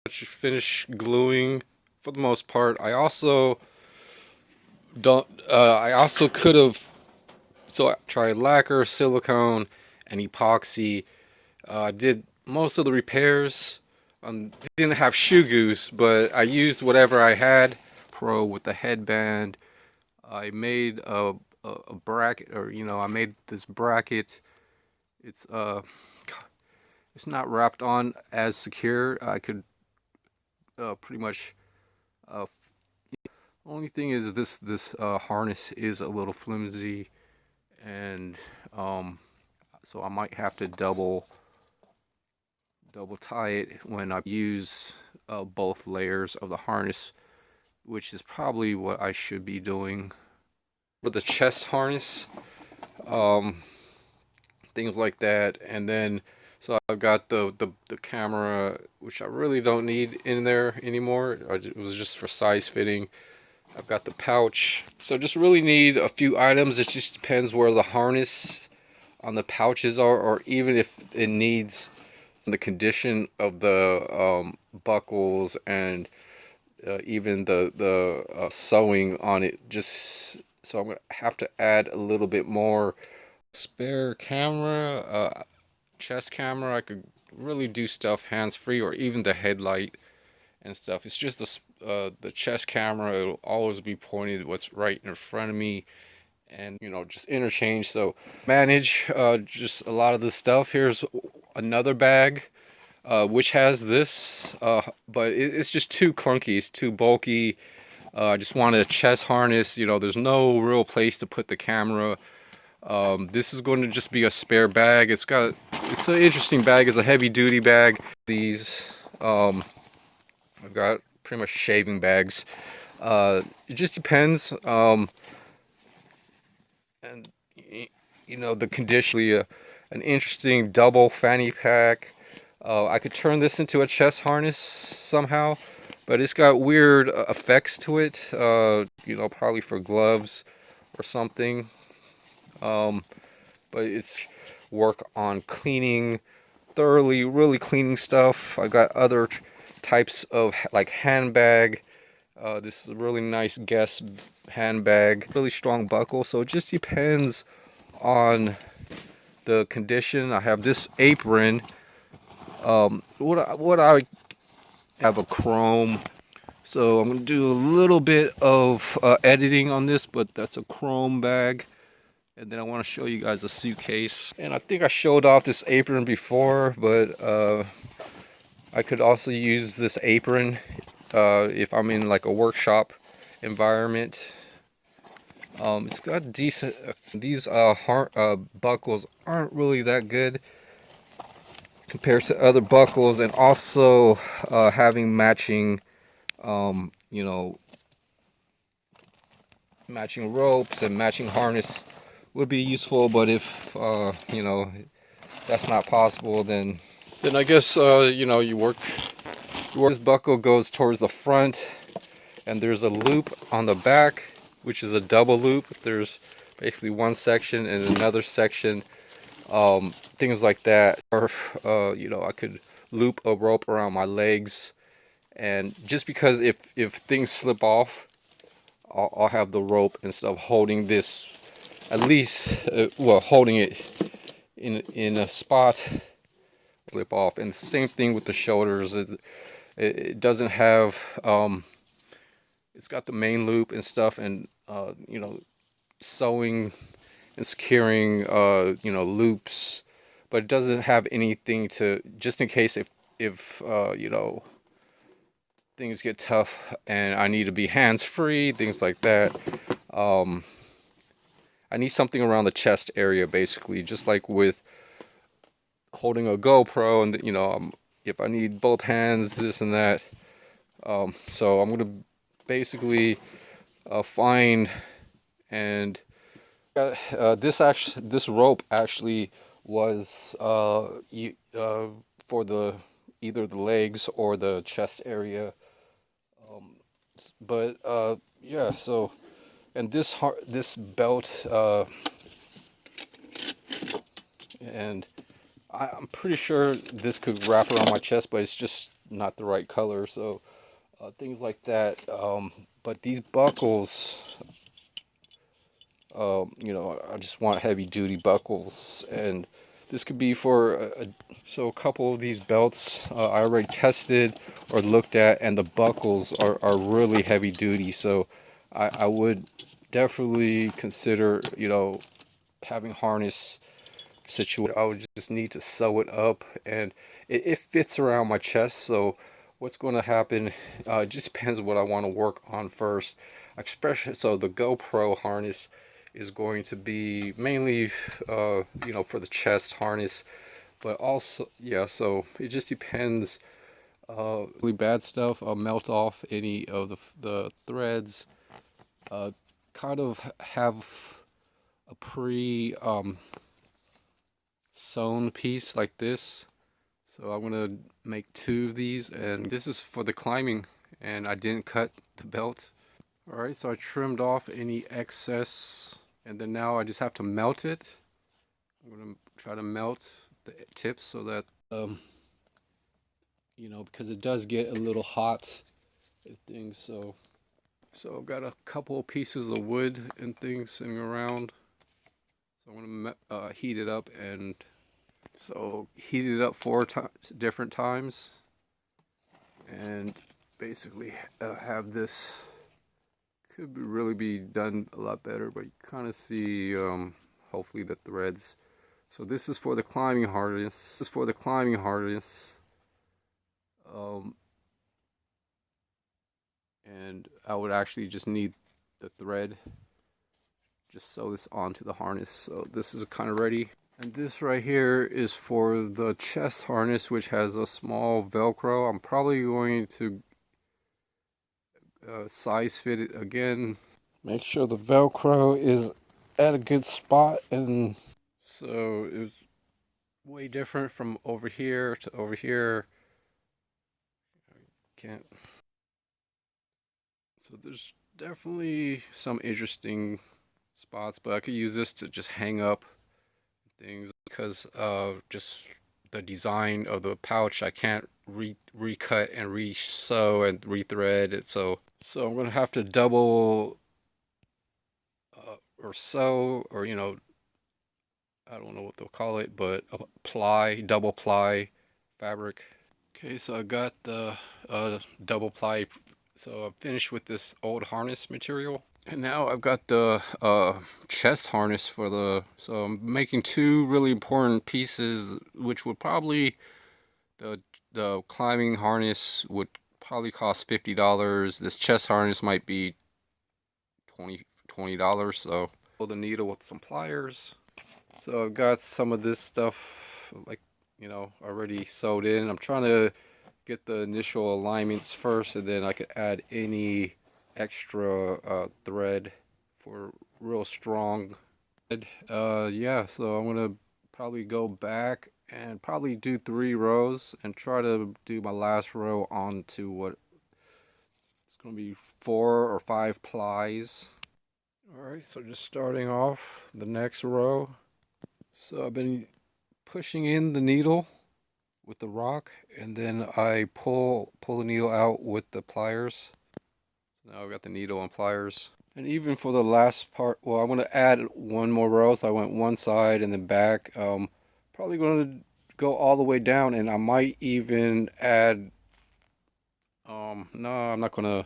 finish gluing for the most part. I also don't. I also could have. So I tried lacquer, silicone, and epoxy. I did most of the repairs. Didn't have shoe goose, but I used whatever I had. Pro with the headband. I made a bracket, or I made this bracket. It's it's not wrapped on as secure. I could pretty much. Only thing is this harness is a little flimsy, and so I might have to double tie it when I use both layers of the harness, which is probably what I should be doing. For the chest harness, um, things like that, and then so I've got the camera, which I really don't need in there anymore. It was just for size fitting. I've got the pouch, so just really need a few items. It just depends where the harness on the pouches are, or even if it needs the condition of the buckles and even the sewing on it. Just so I'm gonna have to add a little bit more. Spare camera, chest camera. I could really do stuff hands free, or even the headlight and stuff. It's just the chest camera. It'll always be pointed what's right in front of me, and just interchange. So manage just a lot of the stuff. Here's another bag which has this, but it's just too clunky. It's too bulky. I just want a chest harness. There's no real place to put the camera. This is going to just be a spare bag. It's an interesting bag. It's a heavy duty bag. These I've got pretty much shaving bags. It just depends. And the condition. An interesting double fanny pack. I could turn this into a chest harness somehow, but it's got weird effects to it. Probably for gloves or something. But it's work on cleaning thoroughly, really cleaning stuff. I got other types of like handbag. This is a really nice Guess handbag, really strong buckle. So it just depends on the condition. I have this apron. What I have a chrome. So I'm gonna do a little bit of editing on this, but that's a chrome bag. And then I want to show you guys a suitcase. And I think I showed off this apron before, but I could also use this apron if I'm in like a workshop environment. It's got decent. These buckles aren't really that good compared to other buckles, and also having matching, matching ropes and matching harness would be useful. But if that's not possible, then I guess you work. This buckle goes towards the front, and there's a loop on the back, which is a double loop. There's basically one section and another section, things like that. Or I could loop a rope around my legs, and just because if things slip off, I'll have the rope and stuff holding this, at least holding it in a spot, slip off. And the same thing with the shoulders. It doesn't have it's got the main loop and stuff, and sewing and securing loops, but it doesn't have anything to, just in case if things get tough and I need to be hands free, things like that. I need something around the chest area, basically, just like with holding a GoPro, and if I need both hands, this and that. So I'm gonna basically find, and this rope actually was for either the legs or the chest area. But yeah, so, and this belt, and I'm pretty sure this could wrap around my chest, but it's just not the right color, so things like that. But these buckles, you know, I just want heavy duty buckles, and this could be for so a couple of these belts I already tested or looked at, and the buckles are really heavy duty, so I would definitely consider, you know, having harness situation. I would just need to sew it up, and it fits around my chest. So what's going to happen, it just depends on what I want to work on first. Especially, so the GoPro harness is going to be mainly you know, for the chest harness, but also, yeah, so it just depends. Really bad stuff, I'll melt off any of the threads. Kind of have a pre sewn piece like this. So I'm gonna make 2 of these, and this is for the climbing, and I didn't cut the belt. Alright, so I trimmed off any excess, and then now I just have to melt it. I'm gonna try to melt the tips so that you know, because it does get a little hot and things. So I've got a couple of pieces of wood and things sitting around, so I'm gonna heat it up, and so heat it up 4 different times, and basically have this. Could really be done a lot better, but you kind of see hopefully the threads. So this is for the climbing harness. This is for the climbing harness. And I would actually just need the thread. Just sew this onto the harness. So this is kind of ready. And this right here is for the chest harness, which has a small Velcro. I'm probably going to size fit it again. Make sure the Velcro is at a good spot, and so it's way different from over here to over here. Can't. So there's definitely some interesting spots, but I could use this to just hang up things because of just the design of the pouch. I can't recut and re-sew and rethread it, so I'm gonna have to double or sew, or you know, I don't know what they'll call it, but double ply fabric. Okay, so I got the double ply. So I'm finished with this old harness material. And now I've got the chest harness for the, so I'm making 2 really important pieces, which would probably, the climbing harness would probably cost $50. This chest harness might be $20. So pull the needle with some pliers. So I've got some of this stuff, like, you know, already sewed in. I'm trying to get the initial alignments first, and then I could add any extra thread for real strong. Yeah, so I'm gonna probably go back and probably do 3 rows and try to do my last row onto what it's gonna be 4 or 5 plies. Alright, so just starting off the next row. So I've been pushing in the needle with the rock, and then I pull the needle out with the pliers. Now I've got the needle and pliers. And even for the last part, well, I'm going to add 1 more row, so I went one side and then back. Probably going to go all the way down, and I might even add, no, I'm not going to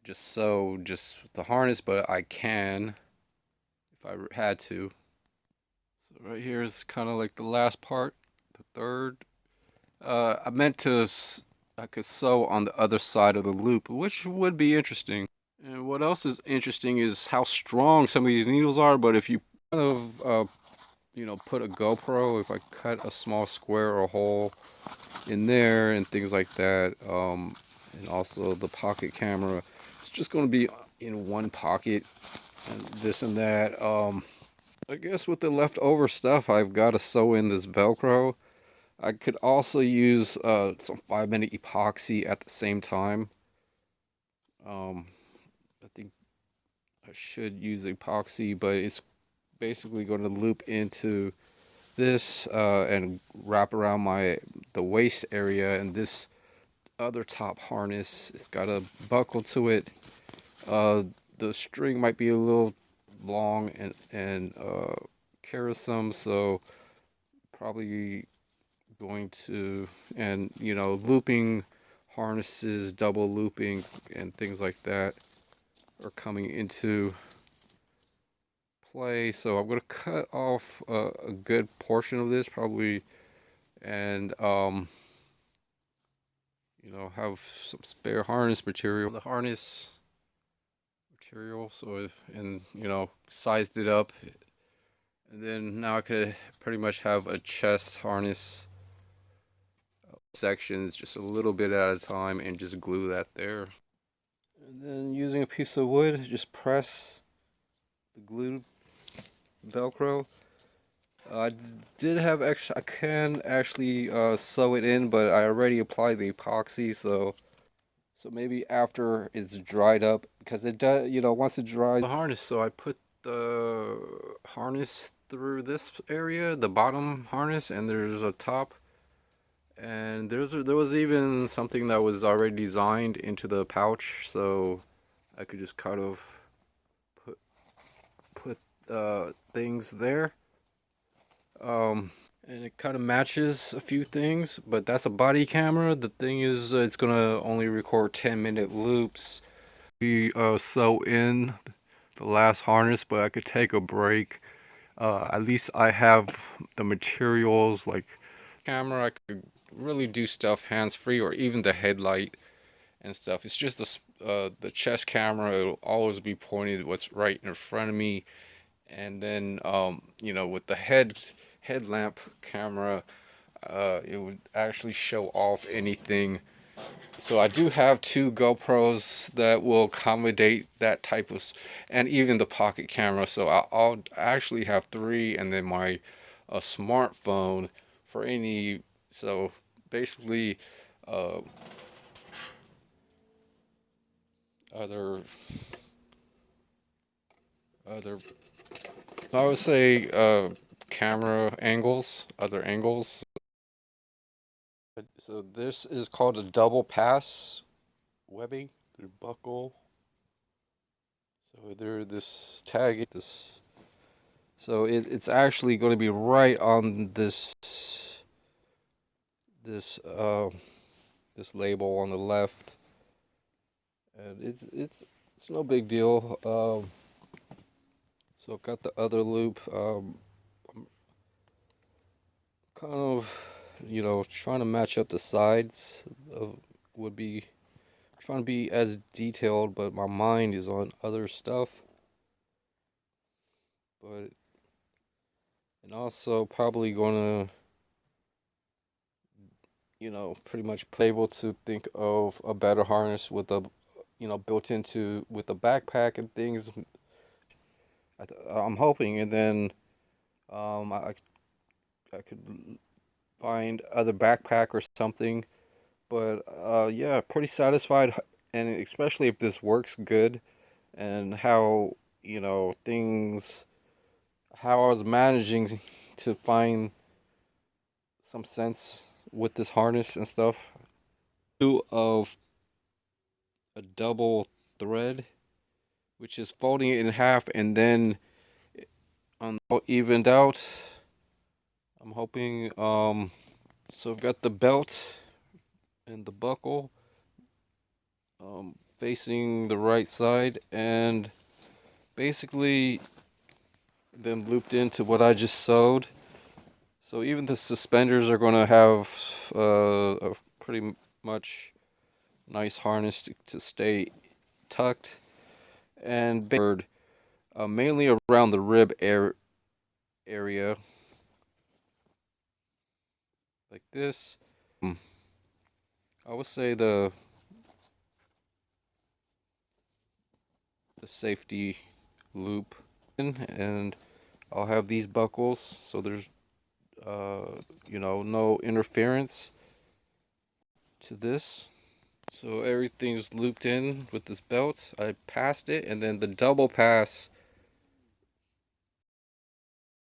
just sew just the harness, but I can if I had to. So right here is kind of like the last part, the third. I meant to, I could sew on the other side of the loop, which would be interesting. And what else is interesting is how strong some of these needles are, but if you kind of, you know, put a GoPro, if I cut a small square or hole in there and things like that, and also the pocket camera, it's just going to be in one pocket and this and that. I guess with the leftover stuff, I've got to sew in this Velcro. I could also use some 5-minute epoxy at the same time. I think I should use epoxy, but it's basically going to loop into this and wrap around the waist area, and this other top harness, it's got a buckle to it. The string might be a little long and carousel, so probably going to, and you know, looping harnesses, double looping and things like that are coming into play. So I'm going to cut off a good portion of this probably, and you know, have some spare harness material. The harness material, so and you know, sized it up, and then now I could pretty much have a chest harness sections just a little bit at a time and just glue that there. And then using a piece of wood, just press the glue Velcro. I did have extra, I can actually sew it in, but I already applied the epoxy, so maybe after it's dried up, because it does, you know, once it dries the harness. So I put the harness through this area, the bottom harness, and there's a top, and there was even something that was already designed into the pouch, so I could just kind of put things there. And it kind of matches a few things, but that's a body camera. The thing is, it's gonna only record 10-minute loops. We sew in the last harness, but I could take a break. At least I have the materials, like camera. I could really do stuff hands-free, or even the headlight and stuff. It's just the chest camera. It'll always be pointed what's right in front of me, and then you know, with the headlamp camera, it would actually show off anything. So I do have 2 GoPros that will accommodate that type of, and even the pocket camera. So I'll actually have 3, and then my smartphone for any. So basically, other I would say camera angles, other angles. So this is called a double pass webbing through buckle. So there, this tag, this. So it's actually going to be right on this this label on the left, and it's no big deal. So I've got the other loop. I'm kind of, you know, trying to match up the sides of, would be trying to be as detailed, but my mind is on other stuff. But, and also probably gonna, you know, pretty much be able to think of a better harness with a, you know, built into with a backpack and things. I'm hoping, and then I could find other backpack or something. But yeah, pretty satisfied, and especially if this works good, and how, you know, things, how I was managing to find some sense with this harness and stuff. Two of a double thread, which is folding it in half and then on evened out. I'm hoping. So I've got the belt and the buckle facing the right side, and basically then looped into what I just sewed. So even the suspenders are going to have a pretty much nice harness to stay tucked, and mainly around the rib area, like this. I would say the safety loop, and I'll have these buckles, so there's you know, no interference to this. So everything's looped in with this belt. I passed it, and then the double pass